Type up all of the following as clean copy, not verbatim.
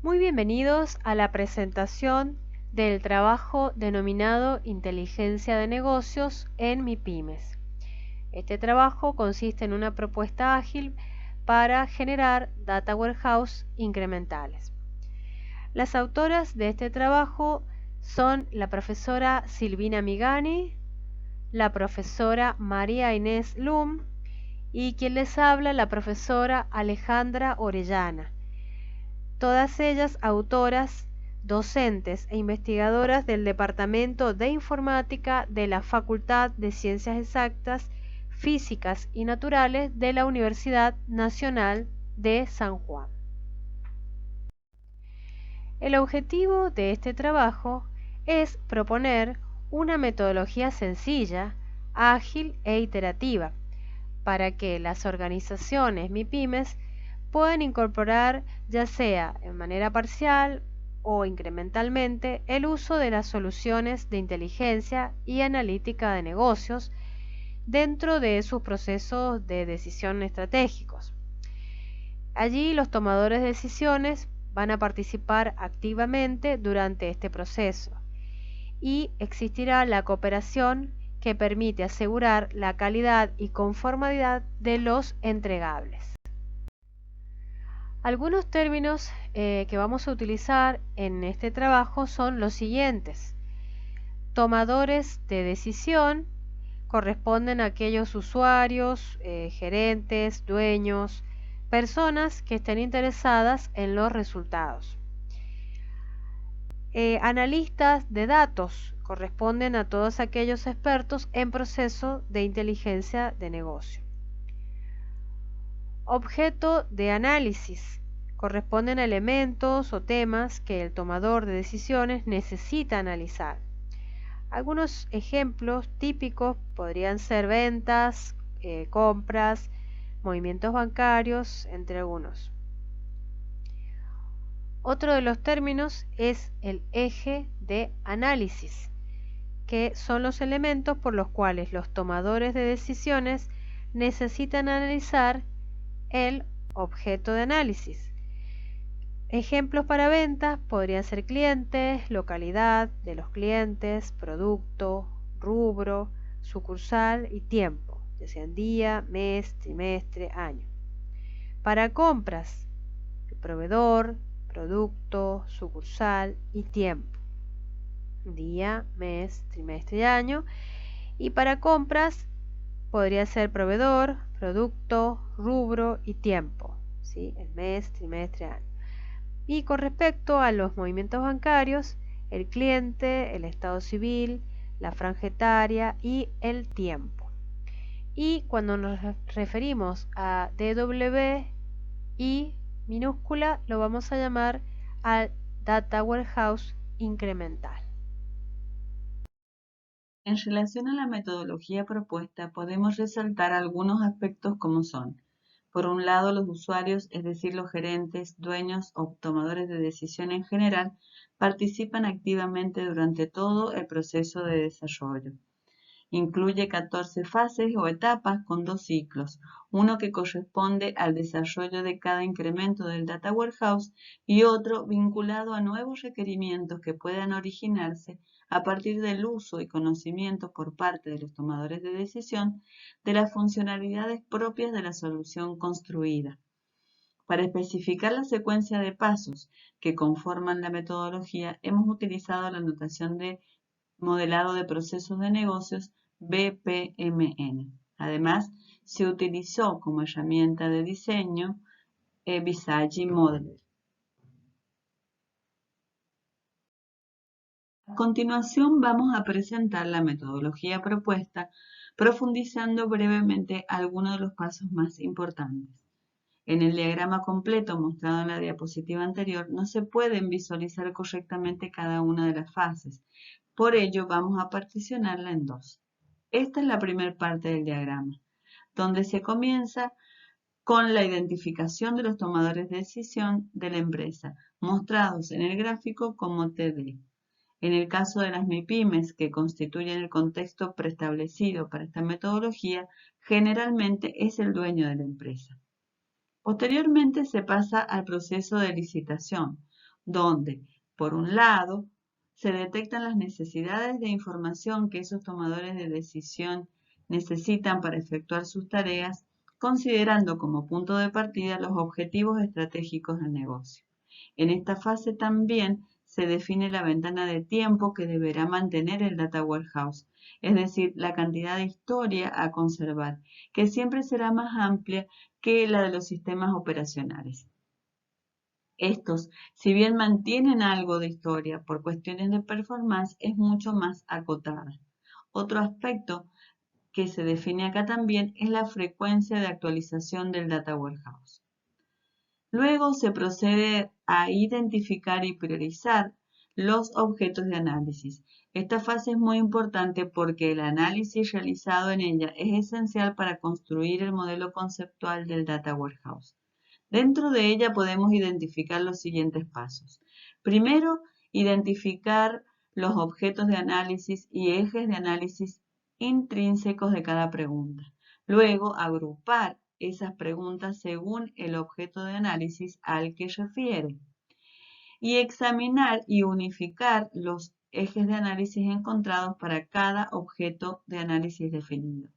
Muy bienvenidos a la presentación del trabajo denominado Inteligencia de Negocios en MIPYMES. Este trabajo consiste en una propuesta ágil para generar data warehouse incrementales. Las autoras de este trabajo son la profesora Silvina Migani, la profesora María Inés Lum y quien les habla, la profesora Alejandra Orellana. Todas ellas autoras, docentes e investigadoras del Departamento de Informática de la Facultad de Ciencias Exactas, Físicas y Naturales de la Universidad Nacional de San Juan. El objetivo de este trabajo es proponer una metodología sencilla, ágil e iterativa para que las organizaciones MIPYMES pueden incorporar, ya sea en manera parcial o incrementalmente, el uso de las soluciones de inteligencia y analítica de negocios dentro de sus procesos de decisión estratégicos. Allí los tomadores de decisiones van a participar activamente durante este proceso y existirá la cooperación que permite asegurar la calidad y conformidad de los entregables. Algunos términos que vamos a utilizar en este trabajo son los siguientes. Tomadores de decisión corresponden a aquellos usuarios, gerentes, dueños, personas que estén interesadas en los resultados. Analistas de datos corresponden a todos aquellos expertos en proceso de inteligencia de negocio. Objeto de análisis corresponden a elementos o temas que el tomador de decisiones necesita analizar. Algunos ejemplos típicos podrían ser ventas, compras, movimientos bancarios, entre algunos. Otro de los términos es el eje de análisis, que son los elementos por los cuales los tomadores de decisiones necesitan analizar el objeto de análisis. Ejemplos para ventas podrían ser clientes, localidad de los clientes, producto, rubro, sucursal y tiempo, ya sean día, mes, trimestre, año. Para compras, el proveedor, producto, sucursal y tiempo, día, mes, trimestre y año. Y para compras podría ser proveedor, producto, rubro y tiempo, ¿sí? El mes, trimestre, año. Y con respecto a los movimientos bancarios, el cliente, el estado civil, la franja etaria y el tiempo. Y cuando nos referimos a DWI minúscula, lo vamos a llamar al Data Warehouse incremental. En relación a la metodología propuesta, podemos resaltar algunos aspectos como son: por un lado, los usuarios, es decir, los gerentes, dueños o tomadores de decisión en general, participan activamente durante todo el proceso de desarrollo. Incluye 14 fases o etapas con 2 ciclos, uno que corresponde al desarrollo de cada incremento del Data Warehouse y otro vinculado a nuevos requerimientos que puedan originarse a partir del uso y conocimiento por parte de los tomadores de decisión de las funcionalidades propias de la solución construida. Para especificar la secuencia de pasos que conforman la metodología, hemos utilizado la notación de modelado de procesos de negocios BPMN. Además, se utilizó como herramienta de diseño Visage Modeler. A continuación vamos a presentar la metodología propuesta, profundizando brevemente algunos de los pasos más importantes. En el diagrama completo mostrado en la diapositiva anterior no se pueden visualizar correctamente cada una de las fases. Por ello vamos a particionarla en dos. Esta es la primera parte del diagrama, donde se comienza con la identificación de los tomadores de decisión de la empresa, mostrados en el gráfico como TD. En el caso de las MIPYMES, que constituyen el contexto preestablecido para esta metodología, generalmente es el dueño de la empresa. Posteriormente se pasa al proceso de licitación, donde, por un lado, se detectan las necesidades de información que esos tomadores de decisión necesitan para efectuar sus tareas, considerando como punto de partida los objetivos estratégicos del negocio. En esta fase también se define la ventana de tiempo que deberá mantener el Data Warehouse, es decir, la cantidad de historia a conservar, que siempre será más amplia que la de los sistemas operacionales. Estos, si bien mantienen algo de historia por cuestiones de performance, es mucho más acotada. Otro aspecto que se define acá también es la frecuencia de actualización del Data Warehouse. Luego se procede a identificar y priorizar los objetos de análisis. Esta fase es muy importante porque el análisis realizado en ella es esencial para construir el modelo conceptual del Data Warehouse. Dentro de ella podemos identificar los siguientes pasos. Primero, identificar los objetos de análisis y ejes de análisis intrínsecos de cada pregunta. Luego, agrupar esas preguntas según el objeto de análisis al que refiere. Y examinar y unificar los ejes de análisis encontrados para cada objeto de análisis definido.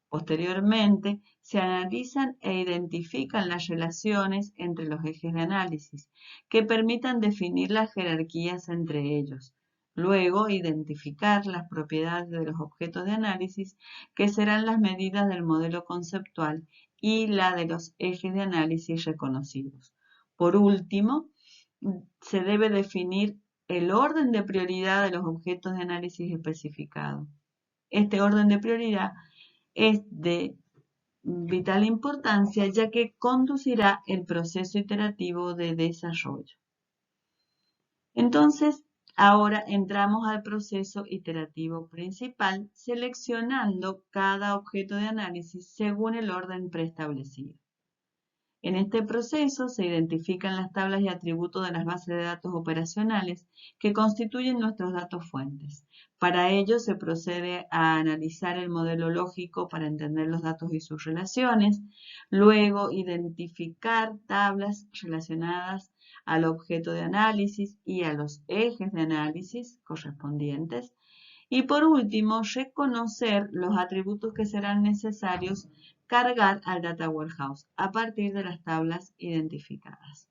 Posteriormente, se analizan e identifican las relaciones entre los ejes de análisis que permitan definir las jerarquías entre ellos. Luego, identificar las propiedades de los objetos de análisis que serán las medidas del modelo conceptual y la de los ejes de análisis reconocidos. Por último, se debe definir el orden de prioridad de los objetos de análisis especificados. Este orden de prioridad es de vital importancia ya que conducirá el proceso iterativo de desarrollo. Entonces, ahora entramos al proceso iterativo principal, seleccionando cada objeto de análisis según el orden preestablecido. En este proceso se identifican las tablas y atributos de las bases de datos operacionales que constituyen nuestros datos fuentes. Para ello se procede a analizar el modelo lógico para entender los datos y sus relaciones, luego identificar tablas relacionadas al objeto de análisis y a los ejes de análisis correspondientes, y por último, reconocer los atributos que serán necesarios cargar al Data Warehouse a partir de las tablas identificadas.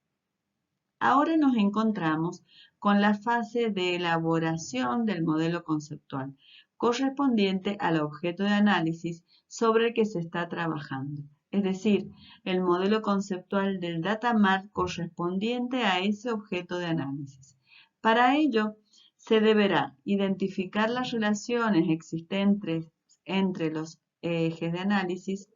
Ahora nos encontramos con la fase de elaboración del modelo conceptual correspondiente al objeto de análisis sobre el que se está trabajando, es decir, el modelo conceptual del Data Mart correspondiente a ese objeto de análisis. Para ello, se deberá identificar las relaciones existentes entre los ejes de análisis.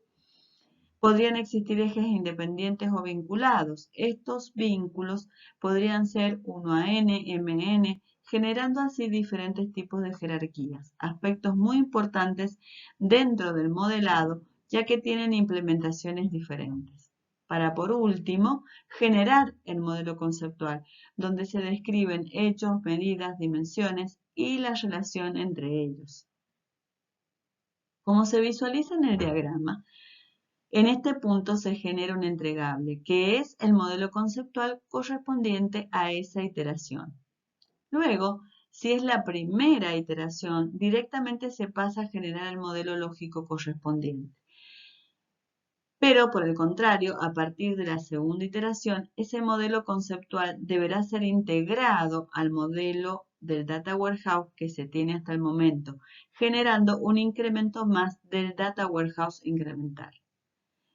Podrían existir ejes independientes o vinculados. Estos vínculos podrían ser 1AN, MN, generando así diferentes tipos de jerarquías, aspectos muy importantes dentro del modelado, ya que tienen implementaciones diferentes. Para, por último, generar el modelo conceptual, donde se describen hechos, medidas, dimensiones y la relación entre ellos. Como se visualiza en el diagrama, en este punto se genera un entregable, que es el modelo conceptual correspondiente a esa iteración. Luego, si es la primera iteración, directamente se pasa a generar el modelo lógico correspondiente. Pero, por el contrario, a partir de la segunda iteración, ese modelo conceptual deberá ser integrado al modelo del Data Warehouse que se tiene hasta el momento, generando un incremento más del Data Warehouse incremental.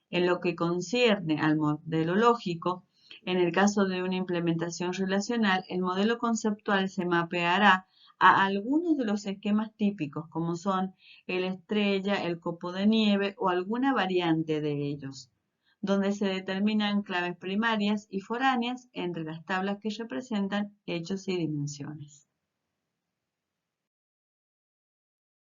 En lo que concierne al modelo lógico, en el caso de una implementación relacional, el modelo conceptual se mapeará a algunos de los esquemas típicos, como son el estrella, el copo de nieve o alguna variante de ellos, donde se determinan claves primarias y foráneas entre las tablas que representan hechos y dimensiones.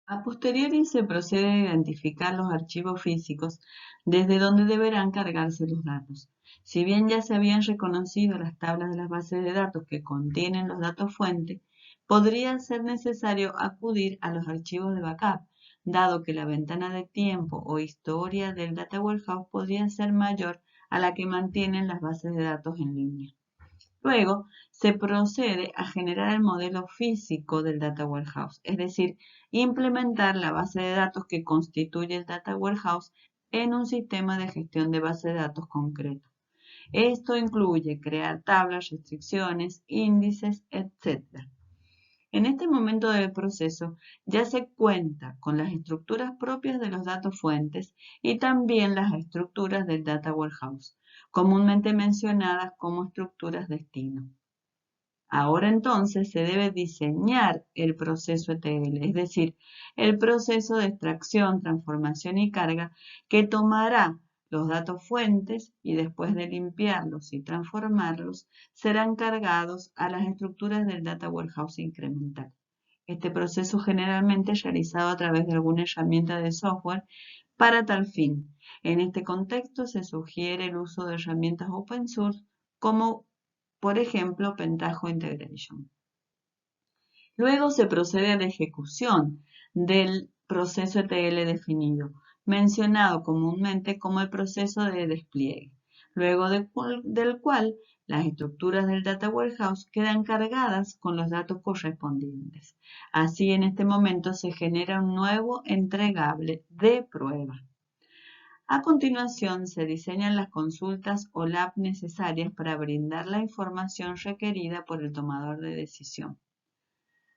A posteriori se procede a identificar los archivos físicos desde donde deberán cargarse los datos. Si bien ya se habían reconocido las tablas de las bases de datos que contienen los datos fuente, podría ser necesario acudir a los archivos de backup, dado que la ventana de tiempo o historia del Data Warehouse podría ser mayor a la que mantienen las bases de datos en línea. Luego, se procede a generar el modelo físico del Data Warehouse, es decir, implementar la base de datos que constituye el Data Warehouse en un sistema de gestión de base de datos concreto. Esto incluye crear tablas, restricciones, índices, etc. En este momento del proceso ya se cuenta con las estructuras propias de los datos fuentes y también las estructuras del Data Warehouse, comúnmente mencionadas como estructuras destino. Ahora entonces se debe diseñar el proceso ETL, es decir, el proceso de extracción, transformación y carga que tomará los datos fuentes y después de limpiarlos y transformarlos, serán cargados a las estructuras del Data Warehouse incremental. Este proceso generalmente es realizado a través de alguna herramienta de software para tal fin. En este contexto se sugiere el uso de herramientas open source como, por ejemplo, Pentaho Integration. Luego se procede a la ejecución del proceso ETL definido, mencionado comúnmente como el proceso de despliegue, luego del cual las estructuras del Data Warehouse quedan cargadas con los datos correspondientes. Así, en este momento se genera un nuevo entregable de prueba. A continuación, se diseñan las consultas OLAP necesarias para brindar la información requerida por el tomador de decisión.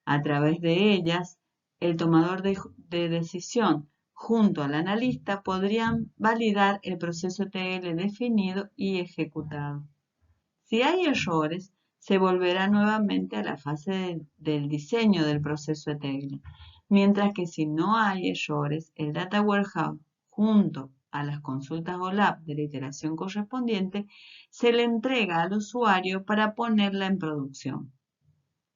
A través de ellas, el tomador de decisión junto al analista podrían validar el proceso ETL definido y ejecutado. Si hay errores, se volverá nuevamente a la fase del diseño del proceso ETL, mientras que si no hay errores, el Data Warehouse junto a las consultas OLAP de la iteración correspondiente se le entrega al usuario para ponerla en producción.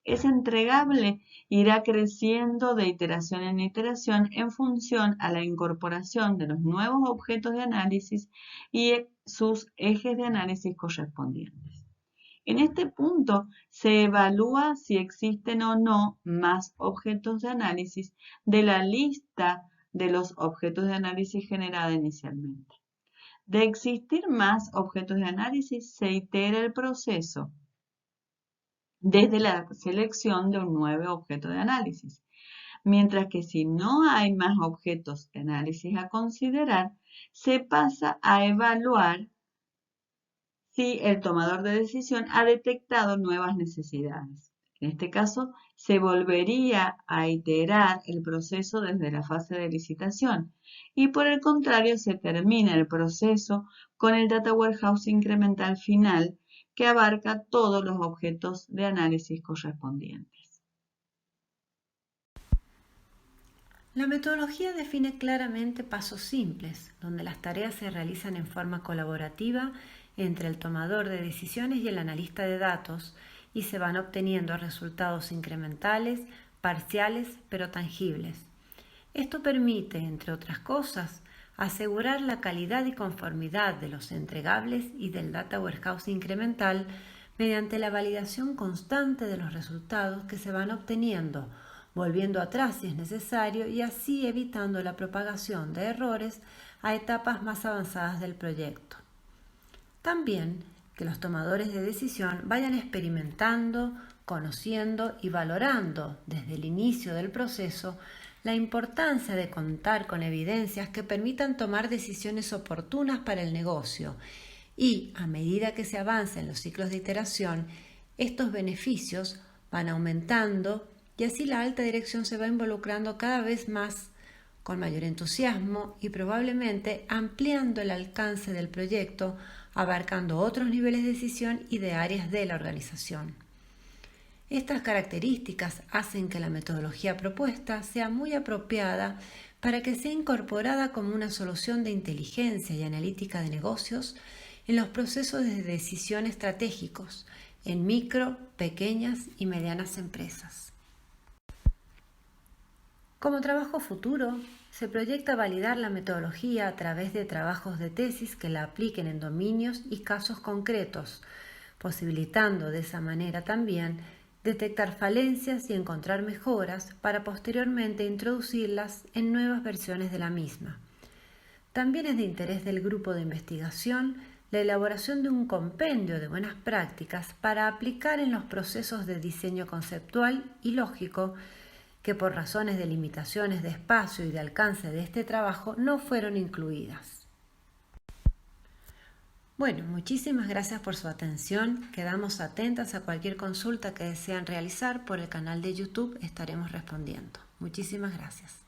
Ese entregable irá creciendo de iteración en iteración en función a la incorporación de los nuevos objetos de análisis y sus ejes de análisis correspondientes. En este punto se evalúa si existen o no más objetos de análisis de la lista de los objetos de análisis generada inicialmente. De existir más objetos de análisis, se itera el proceso desde la selección de un nuevo objeto de análisis. Mientras que si no hay más objetos de análisis a considerar, se pasa a evaluar si el tomador de decisión ha detectado nuevas necesidades. En este caso, se volvería a iterar el proceso desde la fase de licitación y por el contrario se termina el proceso con el Data Warehouse incremental final que abarca todos los objetos de análisis correspondientes. La metodología define claramente pasos simples, donde las tareas se realizan en forma colaborativa entre el tomador de decisiones y el analista de datos y se van obteniendo resultados incrementales, parciales, pero tangibles. Esto permite, entre otras cosas, asegurar la calidad y conformidad de los entregables y del Data Warehouse incremental mediante la validación constante de los resultados que se van obteniendo, volviendo atrás si es necesario y así evitando la propagación de errores a etapas más avanzadas del proyecto. También que los tomadores de decisión vayan experimentando, conociendo y valorando desde el inicio del proceso la importancia de contar con evidencias que permitan tomar decisiones oportunas para el negocio y, a medida que se avanza en los ciclos de iteración, estos beneficios van aumentando y así la alta dirección se va involucrando cada vez más con mayor entusiasmo y probablemente ampliando el alcance del proyecto, abarcando otros niveles de decisión y de áreas de la organización. Estas características hacen que la metodología propuesta sea muy apropiada para que sea incorporada como una solución de inteligencia y analítica de negocios en los procesos de decisión estratégicos en micro, pequeñas y medianas empresas. Como trabajo futuro, se proyecta validar la metodología a través de trabajos de tesis que la apliquen en dominios y casos concretos, posibilitando de esa manera también detectar falencias y encontrar mejoras para posteriormente introducirlas en nuevas versiones de la misma. También es de interés del grupo de investigación la elaboración de un compendio de buenas prácticas para aplicar en los procesos de diseño conceptual y lógico que por razones de limitaciones de espacio y de alcance de este trabajo no fueron incluidas. Bueno, muchísimas gracias por su atención. Quedamos atentas a cualquier consulta que desean realizar por el canal de YouTube. Estaremos respondiendo. Muchísimas gracias.